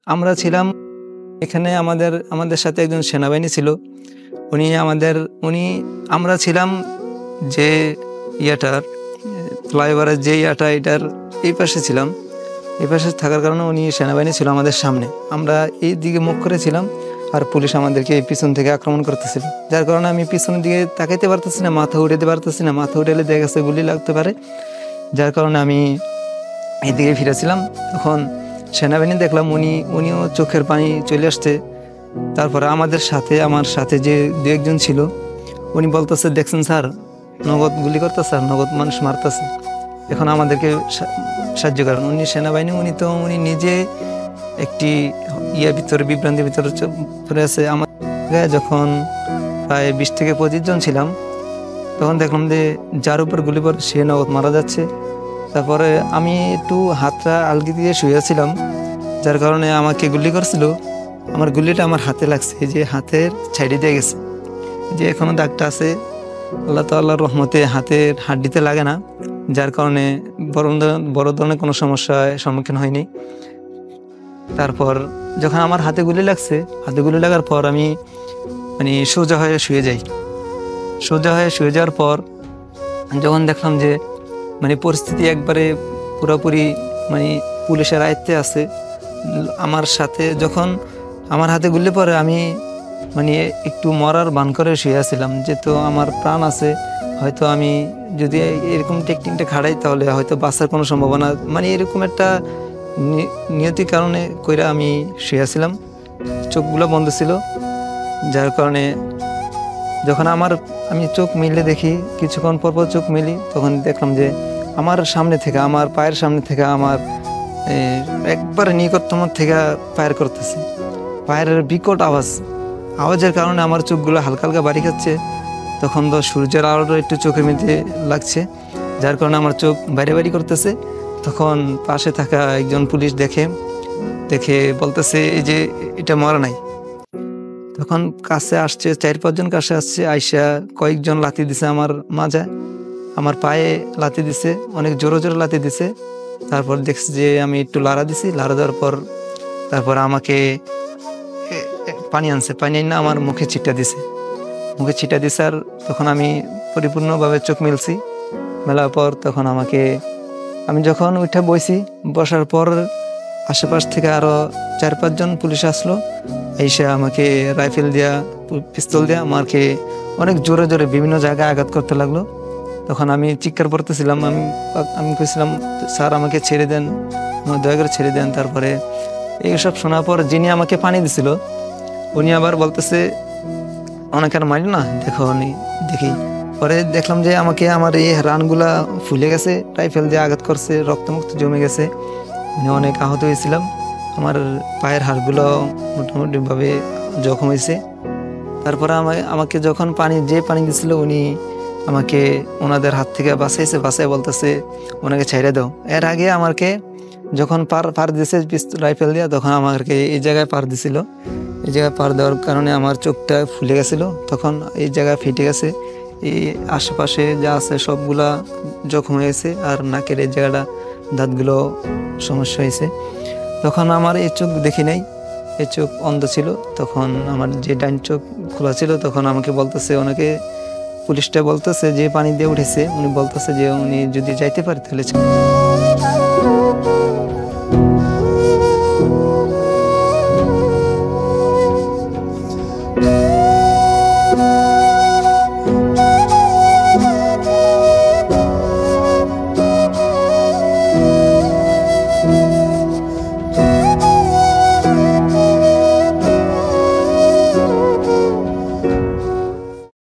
আমরা ছিলাম এখানে, আমাদের সাথে একজন সেনাবাহিনী ছিল। উনি আমরা ছিলাম যে ইয়াটার ফ্লাইওভারের যে এটার এই পাশে ছিলাম। এই পাশে থাকার কারণে উনি সেনাবাহিনী ছিল আমাদের সামনে, আমরা এই দিকে মুখ করেছিলাম, আর পুলিশ আমাদেরকে পিছন থেকে আক্রমণ করতেছিল। যার কারণে আমি পিছনের দিকে তাকাইতে পারতেছি না, মাথা উঠাতে পারতেছি না। মাথা উঠালে দেখা গেছে গুলি লাগতে পারে, যার কারণে আমি এদিকে ফিরেছিলাম। তখন সেনাবাহিনী দেখলাম উনিও চোখের পানি চলে আসছে। তারপরে আমার সাথে যে দু একজন ছিল, উনি বলতেছে, দেখছেন স্যার, নগদ গুলি করতেছে, স্যার নগদ মানুষ মারতেছে, এখন আমাদেরকে সাহায্য করেন। উনি সেনাবাহিনী, উনি নিজে একটি বিভ্রান্তির ভিতরে পড়ে আছে। আমার যখন প্রায় 20 থেকে 25 জন ছিলাম, তখন দেখলাম যে যার উপর গুলি পড়ে সে নগদ মারা যাচ্ছে। তারপরে আমি একটু হাতটা আলগি দিয়ে শুয়েছিলাম, যার কারণে আমাকে গুলি করছিল। আমার গুলিটা আমার হাতে লাগছে, এই যে হাতের ছাইডে দিয়ে গেছে, যে এখনো দাগটা আছে। আল্লাহ তাআলার রহমতে হাতের হাড্ডিতে লাগে না, যার কারণে বড় ধরনের কোনো সমস্যার সম্মুখীন হয়নি। তারপর যখন আমার হাতে গুলি লাগছে, হাতে গুলি লাগার পর আমি সোজা হয়ে শুয়ে যাই। সোজা হয়ে শুয়ে যাওয়ার পর যখন দেখলাম যে পরিস্থিতি একবারে পুরোপুরি পুলিশের আয়ত্তে আছে, আমার সাথে যখন আমার হাতে গুলি পড়ে আমি একটু মরার ভান করে শুয়ে আছিলাম, যেহেতু আমার প্রাণ আছে। হয়তো আমি যদি এরকম টেকনিকটা খাড়াই তাহলে হয়তো বাঁচার কোনো সম্ভাবনা, এরকম একটা নিয়তির কারণে কইরা আমি শুয়ে আছিলাম, চোখগুলো বন্ধ ছিল। যার কারণে যখন আমি চোখ মিলে দেখি, কিছুক্ষণ পর চোখ মিলি, তখন দেখলাম যে আমার সামনে থেকে, আমার পায়ের সামনে থেকে, আমার একবার নিকটতম থেকে ফায়ার করতেছে। পায়ের বিকট আওয়াজের কারণে আমার চোখগুলো হালকা হালকা বাড়ি খাচ্ছে। তখন তো সূর্যের আলোটা একটু চোখের মধ্যে লাগছে, যার কারণে আমার চোখ বাইরে করতেছে। তখন পাশে থাকা একজন পুলিশ দেখে বলতেছে, এই যে এটা মরা নাই। তখন কাছে আসছে, 4-5 জন কাছে আসছে, আইসা কয়েকজন লাথি দিছে আমার মাঝে, আমার পায়ে লাথি দিছে, অনেক জোরে জোরে লাথি দিছে। তারপর দেখছি যে আমি একটু লাড়া দিছি, লাড়া দেওয়ার পর তারপর আমাকে পানি আনছে, পানি আনি না আমার মুখে ছিটা দিছে। আর তখন আমি পরিপূর্ণভাবে চোখ মেলছি। মেলার পর তখন আমি যখন উঠে বসার পর আশেপাশ থেকে আরো 4-5 জন পুলিশ আসলো, এসে আমাকে রাইফেল দিয়া, পিস্তল দিয়া আমাকে অনেক জোরে জোরে বিভিন্ন জায়গায় আঘাত করতে লাগলো। তখন আমি চিৎকার করতেছিলাম, আমি কইছিলাম, স্যার আমাকে ছেড়ে দেন, দয়া করে ছেড়ে দেন। তারপরে এইসব শোনার পর যিনি আমাকে পানি দিছিল, উনি আবার বলতেছে, অনেক আর মারি না, দেখি। পরে দেখলাম যে আমার এই রানগুলা ফুলে গেছে, রাইফেল দিয়ে আঘাত করছে, রক্তমুক্ত জমে গেছে, অনেক আহত হয়েছিলাম। আমার পায়ের হাড়গুলো মোটামুটি ভাবে জখম হয়েছে। তারপরে আমাকে যখন পানি দিছিল, উনি আমাকে ওনাদের হাত থেকে বাঁচাই বলতেছে, ওনাকে ছেড়ে দাও। এর আগে আমাকে যখন পার দিয়েছে রাইফেল দিয়ে, তখন আমাকে এই জায়গায় পার দিছিল। এই জায়গায় পার দেওয়ার কারণে আমার চোখটা ফুলে গেছিল, তখন এই জায়গায় ফেটে গেছে, এই আশেপাশে যা আছে সবগুলা জখম হয়েছে, আর নাকের এই জায়গাটা দাঁতগুলো সমস্যা হয়েছে। তখন আমার এই চোখ দেখি নাই, এই চোখ অন্ধ ছিল। তখন আমার যে ডাইন চোখ খোলা ছিল, তখন আমাকে বলতেছে, পুলিশটা বলতেছে যে পানি দিয়ে উঠেছে, উনি বলতেছে যে উনি যদি যাইতে পারে তাহলে